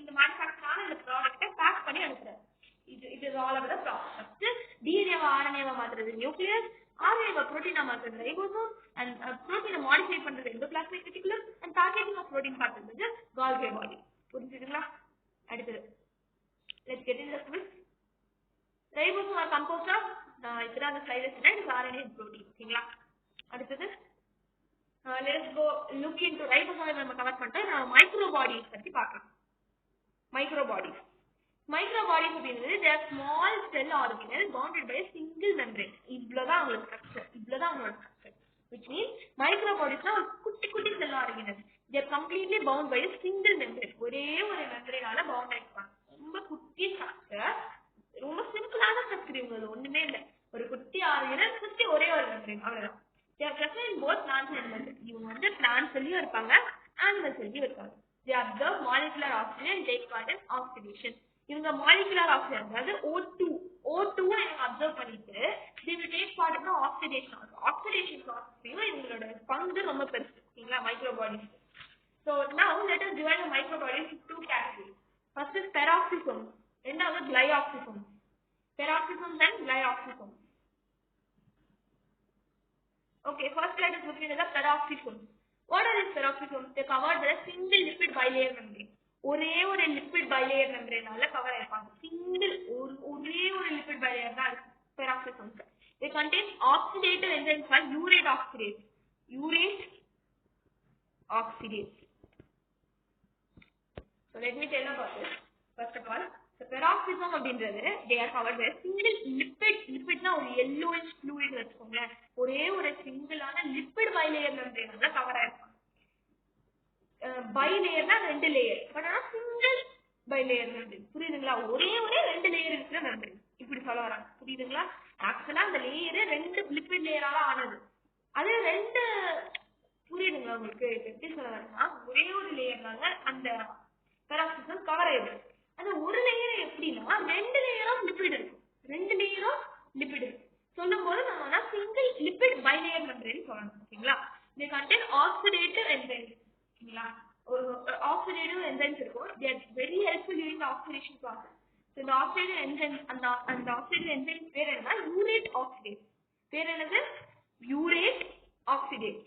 இந்த மேனுஃபேக்சரான இந்த ப்ராடக்ட்டை பேக் பண்ணி அனுப்புறாரு. இது all of the process. First டிஎன்ஏவை ஆர்என்ஏவை மாத்துறது நியூக்ளியஸ், ஆர்என்ஏவை புரோட்டீனா மாத்துறது ரைபோசோம், அண்ட் புரோட்டீனை மாடிஃபை பண்றது endoplasmic reticulum, and packaging of protein பார்த்துறது கால்கி பாடி. புரிஞ்சுதுங்களா? அடுத்தது let's get into the quiz. Ribosomes are composed of இப்பதான் அந்த ஸ்லைட் வச்சுட்டேன், இது RNA and protein. ஓகேங்களா? அடுத்தது let us go look into ribosome. நம்ம கவர் பண்ணிட்டோம். நம்ம மைக்ரோ பாடிஸ் பத்தி பார்க்கலாம். மைக்ரோ பாடிஸ் அப்படிங்கிறது they are small cell organelles bounded by a single membrane. இவ்வளவுதான் அவங்களோட ஸ்ட்ரக்சர். which means மைக்ரோ பாடிஸ்னா ஒரு குட்டி குட்டி செல் organelles. they are completely bound by a single membrane. ஒரே ஒரு மெம்பரேனால பவுண்ட் ஆயிருப்பாங்க. ரொம்ப குட்டி ஸ்ட்ரக்சர், ரொம்ப சிம்பிளான ஸ்ட்ரக்சர். இவங்க ஒண்ணுமே இல்லை, ஒரு குட்டி ஆர்கனல் சுத்தி ஒரே ஒரு மெம்பரேன், அவ்வளவுதான். they are present in both plants and animals. இவங்க வந்து பிளான்ட் செல்லியும் இருப்பாங்க, அனிமல் செல்லியும் இருப்பாங்க. they observe molecular oxygen and take part in oxidation. இவங்க மாலிகுலர் ஆக்சிஜன் அதாவது O2 இவங்க அப்சர்வ் பண்ணிட்டு they will take part in the oxidation. Oxidation ப்ராசஸ்லயும் இவங்களோட பங்கு ரொம்ப பெருசு. ஓகேங்களா? Micro bodies. so now let us divide the microbodies into two categories. First is peroxisomes, ரெண்டாவது glyoxysomes. Peroxisomes and glyoxysomes. Okay, first let us look into the peroxisomes. What are these peroxisomes? They covered by a single lipid bilayer membrane. ஒரே ஒரு lipid bilayer மெம்பரேனால cover ஆயிருப்பாங்க. ஒரே ஒரு lipid bilayer தான் இருக்கு பெராக்சிசோம்ஸ். They contain oxidative enzymes called urate oxidase. So let me tell about this. First of all, the peroxisome அப்படின்றது they are covered by a single lipidனா ஒரு yellowish fluid வச்சுக்கோங்க. ஒரே ஒரு சிங்கிளான லிப்பிட் பைலேயர் மெம்பரேனால கவர் ஆயிருப்பாங்க. பைலேயர்னா 2 லேயர், பட் ஆனா சிங்கிள் பைலேயர் மெம்பரேன். புரியுதுங்களா? ஒரே 2 லேயர் இருக்கிற மெம்பரேன் இப்படி சொல்ல வராங்க. புரியுதுங்களா? ஆக்சுவலா அந்த லேயர் 2 லிப்பிட் லேயரால ஆனது. அது 2 புரியுதுங்களா உங்களுக்கு? எப்படி சொல்ல வரேன்னா, ஒரே ஒரு லேயர்னால அந்த பெராக்சிசம் கவர் ஆயிடும். அந்த ஒரு லேயர் எப்படின்னா 2 லேயரும் லிப்பிட் இருக்கும். சொல்லும் போது நம்ம சிங்கிள் லிப்பிட் பைலேயர் மெம்பரேன் சொல்லணும். ஓகேங்களா? they contain oxidative enzymes. ஒரு ஆக்சிடேட்டிவ் என்சைம்ஸ் இருக்கும். they are very helpful during the oxidation process. so the oxidative enzymes அந்த oxidative enzymes பேர் என்னன்னா urate oxidase. பேர் என்னது? urate oxidase.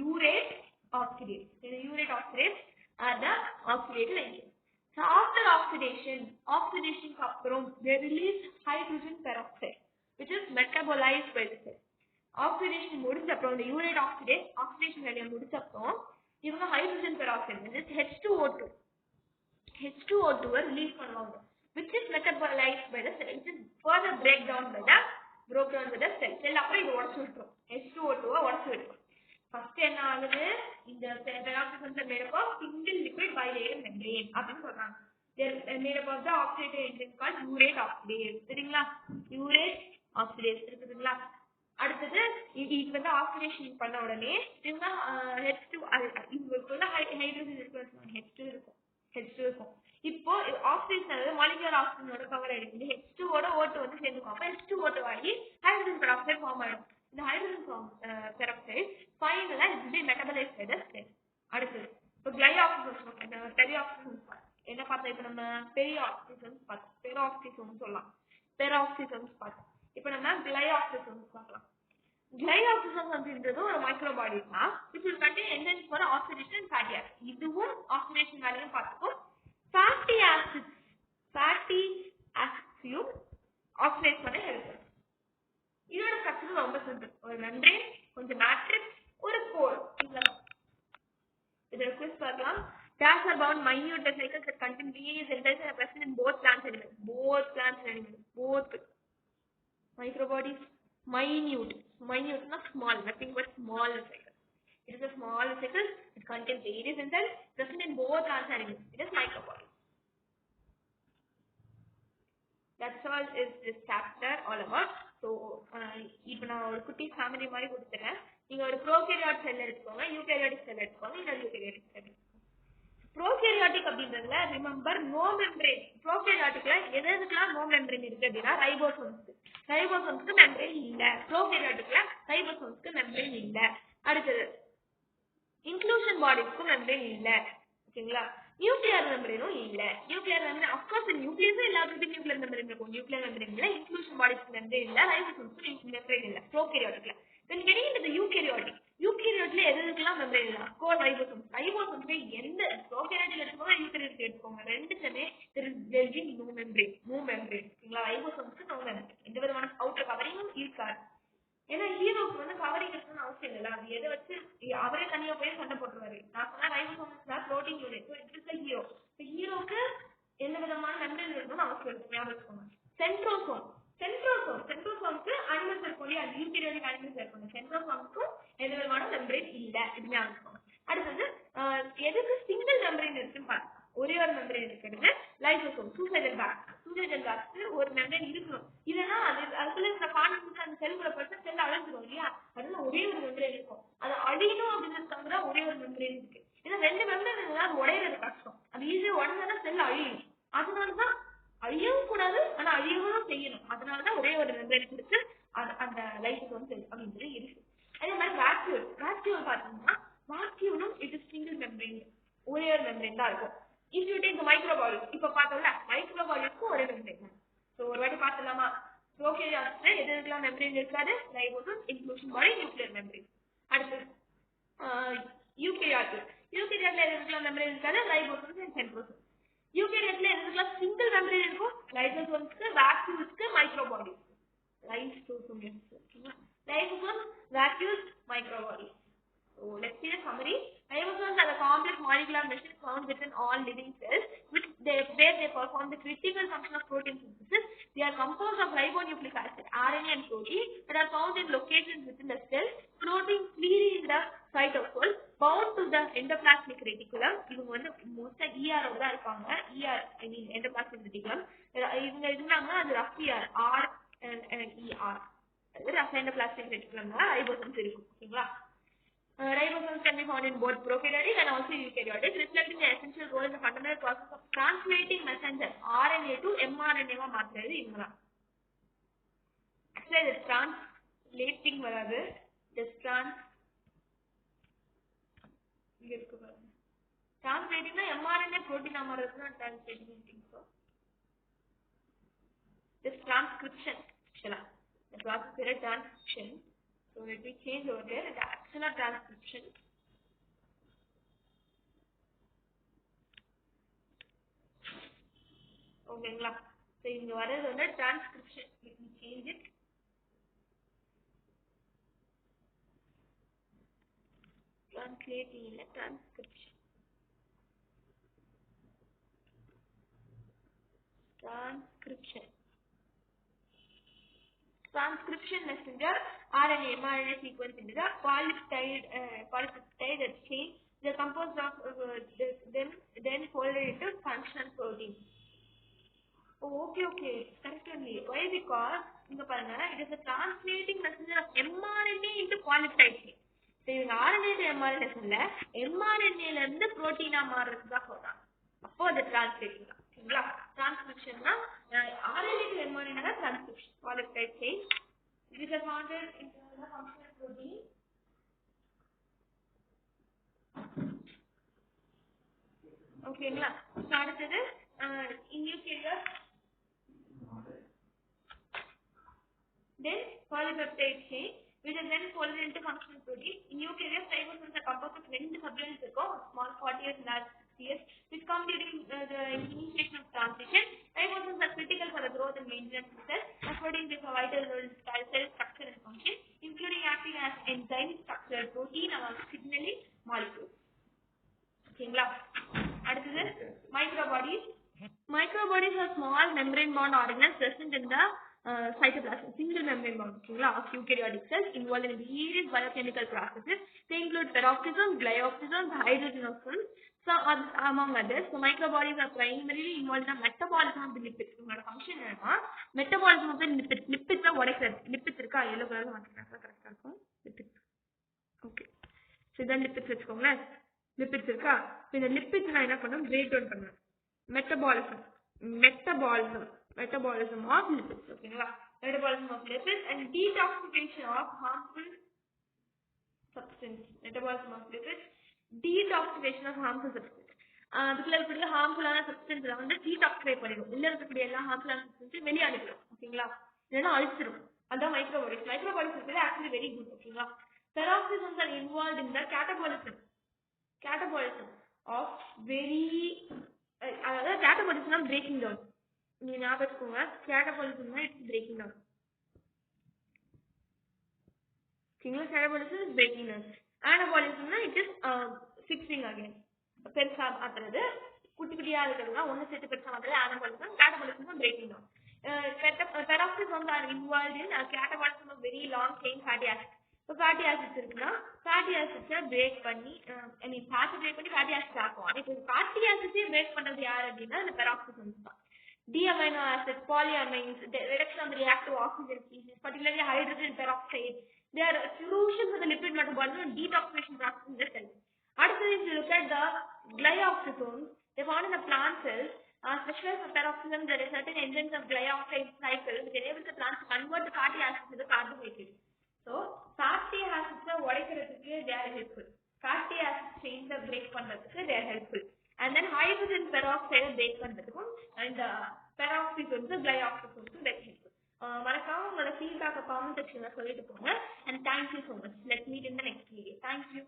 urate oxidase are the oxidative enzymes. so after oxidation அப்புறம் they release hydrogen peroxide which is metabolized by the cell. oxidation முடிஞ்ச அப்புறம் இந்த urate oxidase oxidation வேலையை முடிச்ச அப்புறம் இவங்க ஹைட்ரஜன் பெராக்சைடு வந்து H2O2 ரிலீஸ் பண்ணுவாங்க, which is metabolized by the cell. It is further broken down by the cell. அப்புறம் இது உடைச்சு விட்டுரும், H2O2 உடைச்சு விட்டுரும். ஃபர்ஸ்ட் என்ன ஆகுது? இந்த peroxide made up of single liquid bilayer membrane அப்படின்னு சொல்றாங்க. made up of the oxidative enzyme called urate oxidase. சரிங்களா? urate oxidase இருக்குதுங்களா? அடுத்தது இது வந்து ஆக்சிடேஷன் பண்ண உடனே இவங்க இவங்களுக்கு வந்து ஹைட்ரஜன் இருக்கும். இப்போ ஆக்சிஜன் மாலிகுலர் ஆக்சிஜனோட கவர் ஆயிடுச்சு. H2 ஓட O2 வந்து சேர்ந்துக்கும். அப்ப H2O2 ஆகி ஹைட்ரஜன் பெராக்சைடு ஃபார்ம் ஆயிடும். இந்த ஹைட்ரஜன் பெராக்சைடு ஃபைனலா இது பை மெட்டபலைஸ் பை தி செல். அடுத்து இப்போ கிளைஆக்சிஜன்ஸ் பெரியாக்சிஜன்ஸ் என்ன பார்த்தோம். இப்போ நம்ம பெரியாக்சிஜன்ஸ் பார்த்தோம், பெராக்சிஜன்ஸ் சொல்லலாம், பெராக்சிஜன்ஸ் பார்த்தோம். இப்போ நம்ம கிளைஆக்சிஜன்ஸ் பார்க்கலாம். கிளைஆக்சிஜன்ஸ் அப்படின்றது ஒரு மைக்ரோபாடி தான். which will contain enzymes for oxidation and fatty acids. இதுவும் ஆக்சிடேஷன் வேலையும் பார்த்துக்கும். fatty acids ஆக்சிடைஸ் பண்ண ஹெல்ப் பண்ணும். இதோட ஸ்ட்ரக்சர் ரொம்ப சிம்பிள். ஒரு மெம்பரேன், கொஞ்சம் மேட்ரிக்ஸ், ஒரு கோர். இதோட குவிஸ் பார்க்கலாம். Gas are bound minute vesicles that contain DNA cells and are present in both plants and animals. Both microbodies. Minute not small, nothing but small vesicles. It is a small vesicle. It contains various cells present in both plants and animals. It is microbodies. That's all is this chapter all about. So இப்போ நான் ஒரு குட்டி family மாதிரி கொடுத்துறேன். நீங்க ஒரு prokaryote செல் எடுத்துக்கோங்க, eukaryotic செல் எடுத்துக்கோங்க, இன்னொரு யூகாரியோட்டிக் செல். ப்ரோகாரியோட்டிக் அப்படின்றதுல ரிமெம்பர் நோ மெம்பரேன். ப்ரோகாரியோட்டிக்ல எதுக்கெல்லாம் நோ மெம்பரேன் இருக்கு அப்படின்னா ரைபோசோம்ஸ்க்கு மெம்பரேன் இல்ல. ப்ரோகாரியோட்டிக்ல ரைபோசோம்ஸ்க்கு மெம்பரேன் இல்ல. அடுத்தது இன்க்ளூஷன் பாடிஸ்க்கும் மெம்பரேன் இல்ல. ஓகேங்களா? நியூக்ளியர் மெம்பரேனும் இல்ல. நியூக்ளியர் மெம்பரேன் அஃப்கோர்ஸ் நியூக்ளியஸ் எல்லாத்துக்கும் நியூக்ளியர் மெம்பரேன் இருக்கும். நியூக்ளியர் மெம்பரேன் இல்ல, இன்க்ளூஷன் பாடிஸ்க்கு மெம்பரேன் இல்ல, ரைபோசோம்ஸ்க்கு மெம்பரேன் இல்ல. ப்ரோகாரியோட்டிக்ல. when getting into the யூகாரியோட்ல எதுக்கெல்லாம் மெம்பரேன் இல்ல? அஃப்கோர்ஸ் ரைபோசோம்ஸ்ல எந்த ப்ரோகாரியோட்டிக் எடுத்துக்கோங்க, யூகாரியோட்டிக் எடுத்துக்கோங்க, ரெண்டுக்குமே there is no membrane. ஓகேங்களா? ரைபோசோம்ஸ்க்கு நோ மெம்பரேன், எந்த விதமான அவுட்டர் கவரிங்கும் இருக்காது. ஏன்னா ஹீரோக்கு வந்து கவரிங் இருக்கணும்னு அவசியம் இல்லை. அது எதை வச்சு அவரே தனியா போய் சண்டை போட்டுருவாரு. நான் சொன்னா ரைபோசோம்ஸ் ப்ரோட்டீன் யூனிட், ஹீரோ. ஹீரோக்கு எந்த விதமான மெம்பரேன் இருக்கணும்னு அவசியம் இருக்கு, ஞாபகம் வச்சுக்கோங்க. சென்ட்ரோசோம்க்கு அனிமல்ஸ் இருக்கும் இல்லையா, அது யூகாரியோட்டிக் அனிமல்ஸ் இருக்கும். சென்ட்ரோசோம்க்கும் எந்த விதமான மெம்பரேன் இல்ல, இது ஞாபகம் வச்சுக்கோங்க. அடுத்தது எதுக்கு சிங்கிள் மெம்பரேன் இருக்குன்னு பாருங்க. ஒரே ஒரு மெம்பரேன் இருக்கிறது லைசோசோம். சூசைடல் பேக்ஸ் ஒரு மெம்பரேன் இருக்கணும். இல்லைன்னா அதுக்குள்ள இந்த கான்டென்ட் அந்த செல்குள்ள போயிட்டு செல் அழிஞ்சிடும் இல்லையா, அதனால ஒரே ஒரு மெம்பரேன் இருக்கும். அது அழியணும் அப்படின்றதுக்காக தான் ஒரே ஒரு மெம்பரேன் இருக்கு. ஏன்னா ரெண்டு மெம்பரேன் இருந்தா அது உடையிறது கஷ்டம். அது ஈஸியா உடனே செல் அழியும். அதனாலதான் அழியவும் கூடாது, ஆனா அழியவும் செய்யணும். அதனாலதான் ஒரே ஒரு மெம்பரேன் கொடுத்து அந்த லைசோசோம் செல் அப்படின்றது இருக்கு. அதே மாதிரி வாக்யூல் பாத்தீங்கன்னா வாக்யூலும் இது சிங்கிள் மெம்பரேன், ஒரே ஒரு மெம்பரேன் தான் இருக்கும். If you take the microbials, இப்ப பார்த்தோம்ல மைக்ரோபாடிஸ்க்கு ஒரே மெம்பரேன் தான். சோ ஒரு வாட்டி பார்த்தலாமா? ப்ரோகாரியோட்ஸ்ல எதுக்கெல்லாம் மெம்பரேன் இருக்காது? ரைபோசோம், இன்க்ளூஷன் பாடி, நியூக்ளியர் மெம்பரேன். அடுத்து யூகாரியோட்ல எதுக்கெல்லாம் மெம்பரேன் இருக்காது? Ribosome and centrosome. யூகாரியோட்ல எதுக்கெல்லாம் சிங்கிள் மெம்பரேன் இருக்கும்? லைசோசோம்ஸ்க்கு, வாக்யூல்ஸ்க்கு, மைக்ரோபாடிஸ். Lysosome, வாக்யூல்ஸ், மைக்ரோபாடிஸ். So let's see the summary. Ribosomes are the complex molecular machines found within all living cells, where they perform the critical function of protein synthesis. They are composed of ribonucleic acid, RNA and protein that are found in locations within the cell. Protein clearly in the cytosol, bound to the endoplasmic reticulum. இவங்க வந்து மோஸ்டா ER ஓட தான் இருப்பாங்க. ER I mean endoplasmic reticulum. இவங்க இருந்தாங்கன்னா அது rough ER, R and ER. அது ரஃப் endoplasmic reticulum தான் ரைபோசோம்ஸ் இருக்கும். ஓகேங்களா? Ribosomes can be found in both prokaryotic and also eukaryotic, reflecting the essential role in the fundamental process of translating messenger RNA to mRNA மாத்துறது இவங்கதான். Actually இது translating வராது, just இங்க இருக்கு பாருங்க. Translatingனா mRNA protein மாறுறதுதான் translating thing. So this transcription actually the process is transcription. So let me change over there. The actual transcription. ஓகேங்களா? So இங்க வரது வந்து transcription. Let me change it. Translating இல்ல, transcription. Transcription messenger RNA, mRNA sequence into the polypeptide chain. They are composed of then folded into functional protein. Oh, okay, correct only. Why? Because இங்க பாருங்க, it is a translating messenger of mRNA into polypeptide chain. So இவங்க RNA to mRNA சொல்ல mRNA ல இருந்து புரோட்டீனா மாறுறதுதான் சொல்றாங்க. அப்போ அது translating தான். ஓகேங்களா? Transcription னா RNA to mRNA தான் transcription, polypeptide chain. It is a founded in the functional protein. ஓகேங்களா? அடுத்தது in eukaryotes then polypeptide chain which is then folded into functional protein. In eukaryotes, ribosomes are composed of 2 subunits இருக்கும், small 40 years, large 60 years, which come during the initiation of transition. Ribosomes are critical for the growth and maintenance of cells, according to a vital role in cell structure and function, including acting as enzyme, structure, protein, or signaling molecules. ஓகேங்களா? அடுத்தது microbodies. Microbodies are small membrane bound organelles present in the cytoplasm, single membrane bound of eukaryotic cells involved in various biochemical processes. They include peroxisome, glyoxysome, hydrogenosomes, among others. So microbodies are primarily involved in the metabolism of the lipids. உங்களோட function என்னன்னா metabolism of the lipids. லிபிட்ஸை உடைக்கிறது. Lipids இருக்கா, yellow கலர்ல மாத்திட்டாங்க, கரெக்டா இருக்கும். Lipids okay. So இதான் lipids வச்சுக்கோங்களேன். லிபிட்ஸ் இருக்கா, இந்த லிபிட்ஸ் நான் என்ன பண்ணுவேன், பிரேக் டவுன் பண்ணுவேன். Metabolism of lipids. ஓகேங்களா? Metabolism of lipids and detoxification of harmful substance. Metabolism of lipids, detoxification of harmful substance. அதுக்குள்ள இருக்கக்கூடிய ஹார்ம்ஃபுல்லான சப்ஸ்டன்ஸ்ல வந்து டீடாக்சிஃபை பண்ணிடும். உள்ள இருக்கக்கூடிய எல்லா ஹார்ம்ஃபுல்லான சப்ஸ்டன்ஸையும் வெளியே அனுப்பிடும். ஓகேங்களா? இல்லைன்னா அழிச்சிடும். அதான் மைக்ரோபாடிஸ். மைக்ரோபாடிஸ் இருக்கிறது ஆக்சுவலி வெரி குட். ஓகேங்களா? Peroxisomes are involve in the catabolism of very, அதாவது கேட்டபாலிசம்னா பிரேக்கிங் டவுன். நீங்க ஞாபகம் வச்சுக்கோங்க, கேட்டபாலிசம்னா இட்ஸ் பிரேக்கிங் டவுன். ஓகேங்களா? Catabolism is breaking down. ஆனபாலிசம்னா இட் இஸ் ஃபிக்ஸிங் அகைன். பெருசா மாத்துறது, குட்டி குட்டியா இருக்கிறதுனா ஒன்னு சேர்த்து பெருசா மாத்துறது anabolism. Catabolism breaking down. Peroxisomes are involve in catabolism of very long chain fatty acids. இப்போ ஃபேட்டி ஆசிட்ஸ் இருக்குன்னா ஃபேட்டி ஆசிட்ஸை பிரேக் பண்ணி ஃபேட்டை பிரேக் பண்ணி ஃபேட்டி ஆசிட்ஸ் ஆக்கும். இப்போ ஃபேட்டி ஆசிட்ஸே பிரேக் பண்றது யார் அப்படின்னா இந்த பெராக்சிசம்ஸ் தான். D-amino acids, polyamines, reduction of the reactive oxygen species, particularly hydrogen peroxide, they are crucial for the lipid metabolism and detoxification process in the cell. அடுத்தது, if you look at the glyoxysomes, they found in the plant cells. Specialized for peroxisome, there are certain enzymes of glyoxide cycle which enables the plants to convert the fatty acids into carbohydrates. So, fatty acids உடைக்கிறதுக்கு they are helpful. Fatty acids chains break பண்றதுக்கு they are helpful. And then hydrogen peroxide break பண்றதுக்கும் and peroxysomes, glyoxysomes very helpful. மறக்காம உங்களோட ஃபீட்பேக்கை comment செக்ஷன்ல சொல்லிட்டு போங்க. And thank you so much. Let's meet in the next video. Thank you.